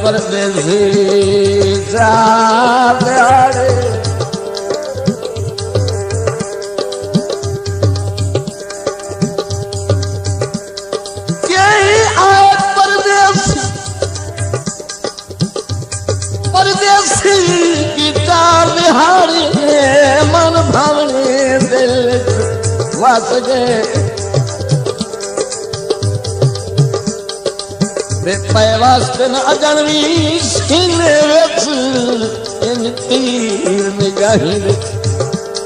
परदेसी जाड़े परदेसी गीता बिहारी मन भावने दिल वास गए वास्ते न अजनवी सीने विच इन तीर निगाही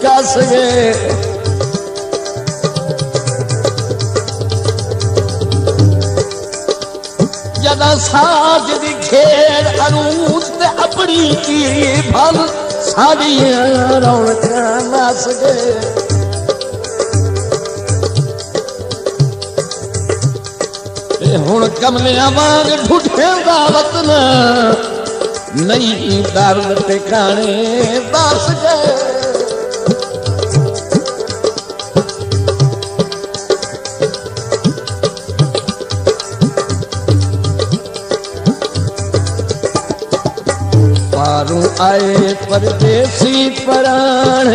कस गए जदा साज दी खेड़ अरूज ते अपनी की भल साड़ियां रौनकां नस गए हुण कमलियां वांग ढूंढेंदा वतन नहीं दर्द ठिकाने दस गए पारों आए परदेसी पराण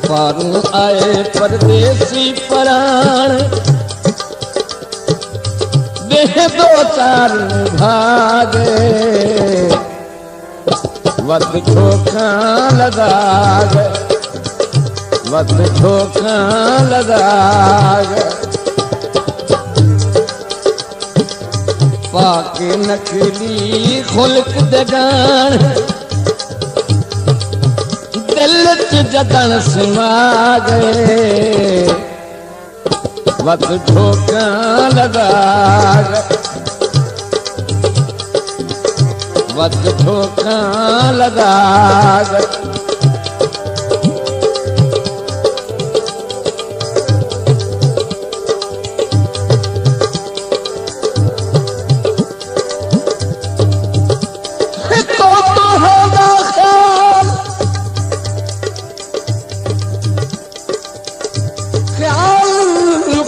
पारों आए परदेसी पराण देह दो चार भागे वत ठोका लगा वत ठोका लगा पाके नकली खुल्क दगान दिल च जतन सिमा गए वत ठोका लगा वत ठोका लगा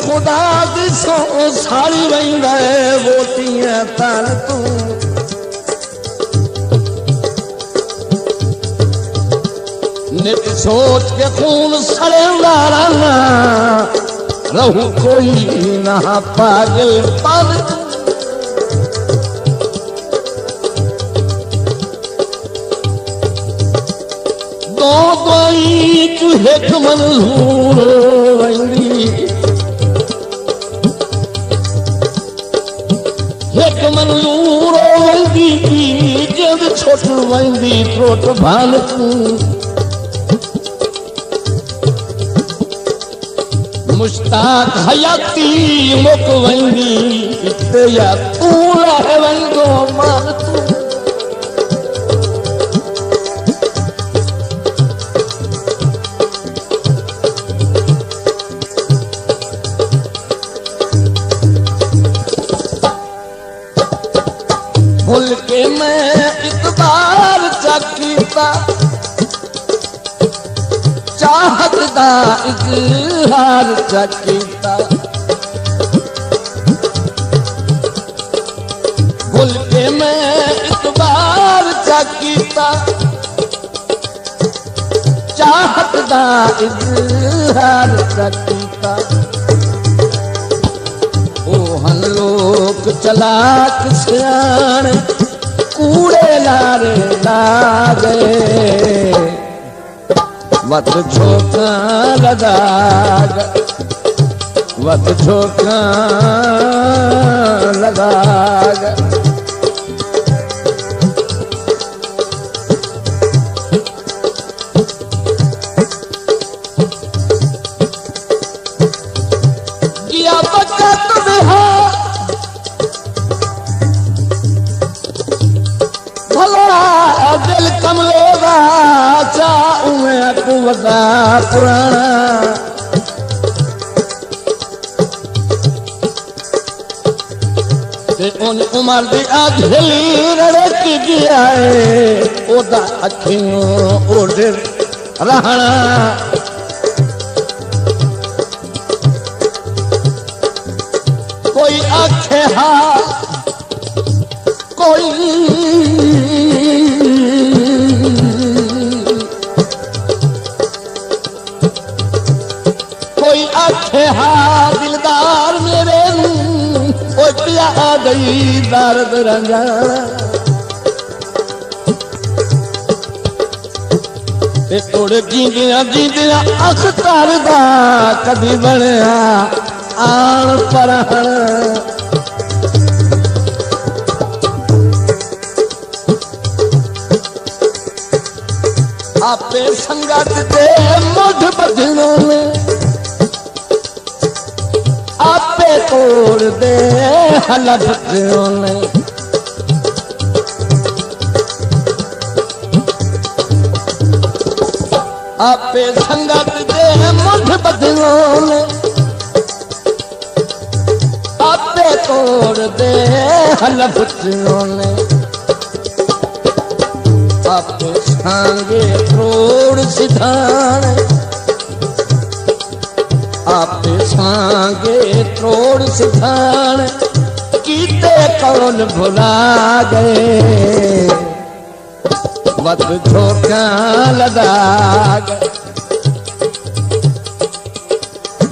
खुदा दिसो सारी वही गए वोटियां तन तू नित सोच के खून सड़ेंदा रहना रहू कोई ना पागल पल दो कोई तू एक मंजूर वही एक मंजूर वंदी जद छोट वंदी त्रोट भाल तू मुश्ताक हयाती मुक वंदी या तू रह वंदो मान तू भूल के मैं इकबार चकीता चाहत दा इजहार चकीता भूल के मैं इकबार चकीता चाहत दा इजहार चकीता ओहन लोग चलाक सियाण कूड़े लारे लागे वत झोंका लगा वत झोंका लगा किया बचत बिहा भला दिल कमलेगा चाहूँ तू वदा पुराना उन उमर दी अधली रड़क गया है ओदा अखियों ओडर रहना आखे हाँ कोई आखे हाँ दिलदार मेरे ओ पिया गई दर्द रंगा ते तोड़ जींदिया जींदिया अखतार दा कदी बनया आन परहन आपे संगत दे मुठ बदनों में आपे तोड़ दे हलफों में आपे संगत दे मुठ बदनों में आपे तोड़ दे हलफों में आपे सांगे तोड़ सिधान आपे सांगे तोड़ सिधान कीते कौन भुला गए वत झोंका लगा गए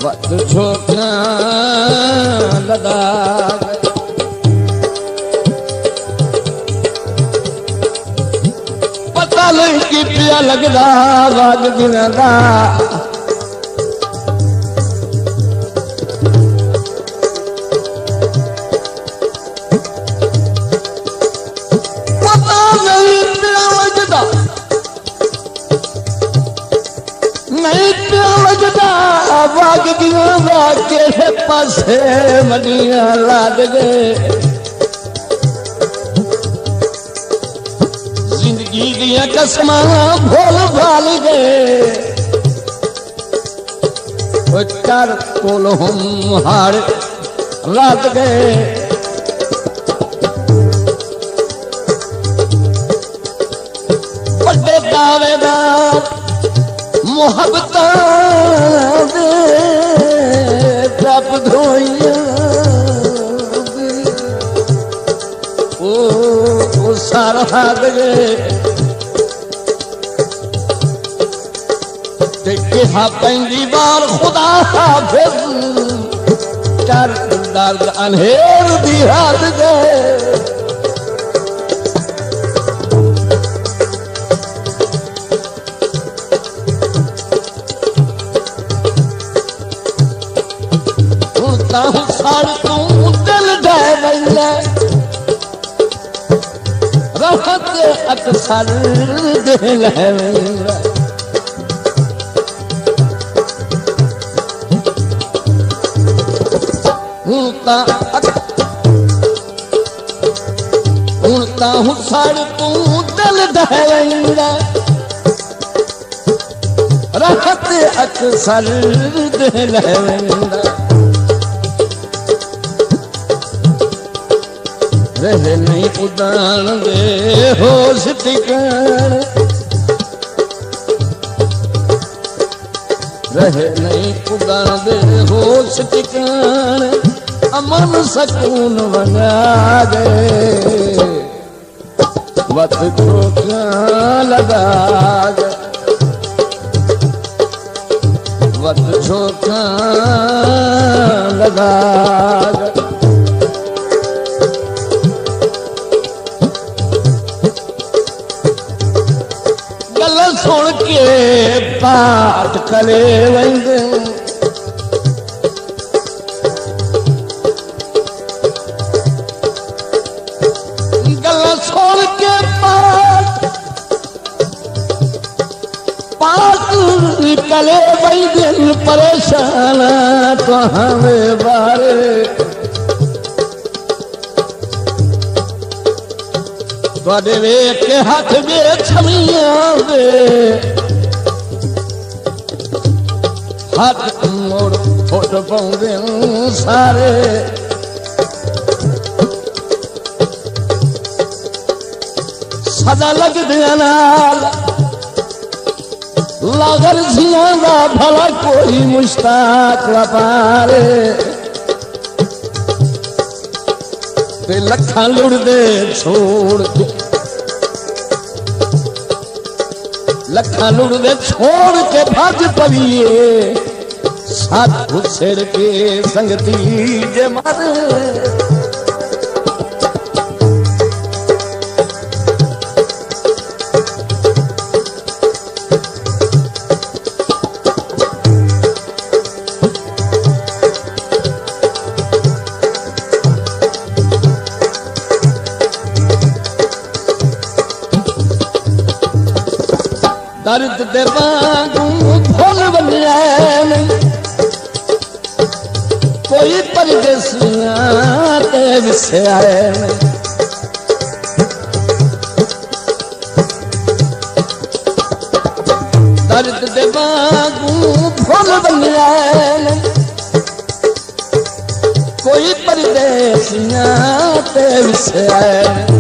वत झोंका लगा गए पता नहीं कि पिया लगदा वाग दिना दा वाग दिया के पासे मनिया लाद गए जिंदगी दिया कसमा भोल भाल गए चार कोल हम हार रात गए बड़े दावेदार मोहब्बत रब धोइया ओ सारा गए कहा पहली बार खुदा हाफिज चार दर्द अनहेर दी हाथ गए सार तू दिल दे रहत अक्सर दिल है हूँ सार तू दिल दे रहत अक्सर दिल है रहे नहीं उदान दे होश ठिकान रहे नहीं उदान दे होश ठिकान अमन सकून बना गए वत धोखा लगा गए वत धोखा लगा गए सुन के पाठ करे वंद गल सुन के पाठ करे वंद परेशान तो हमें बारे बड़े के हाथ में छमिया हाथ मोड़ फोट पाउंदे सारे सदा लग दिया नाल लागल जियादा भला कोई मुश्ताक लपारे ते लखा लुड़दे छोड़ के, लखा लुड़दे छोड़ के भज पविए साधु सिर के संगती जे मारे। दर्द दे वांगू भोल बनियान कोई परदेसिया ते विसे आए। दर्द दे वांगू भोल बनियान कोई परदेसिया ते विसे आए।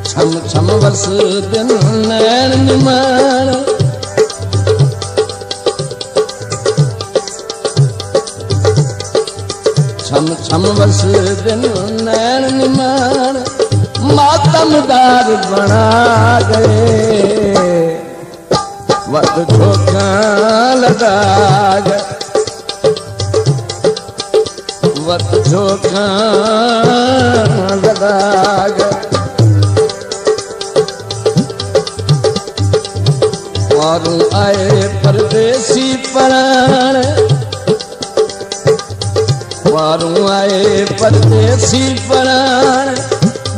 छम छम बस दिन नैन निमान छम छम बस दिन नैन निमान मातमदार बना गए वक्त झोंका लगा गए वक्त झोंका लगा गए। वारू आए परदेसी प्राण वारू आए परदेसी प्राण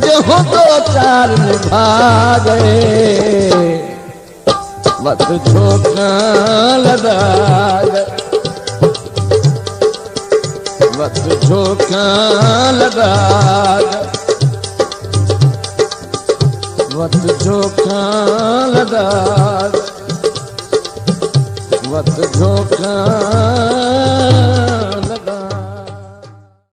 जो दो चार निभा गए वक्त झोंका लगा गए वक्त झोंका लगा गए वक्त झोंका लगा वक्त झोंका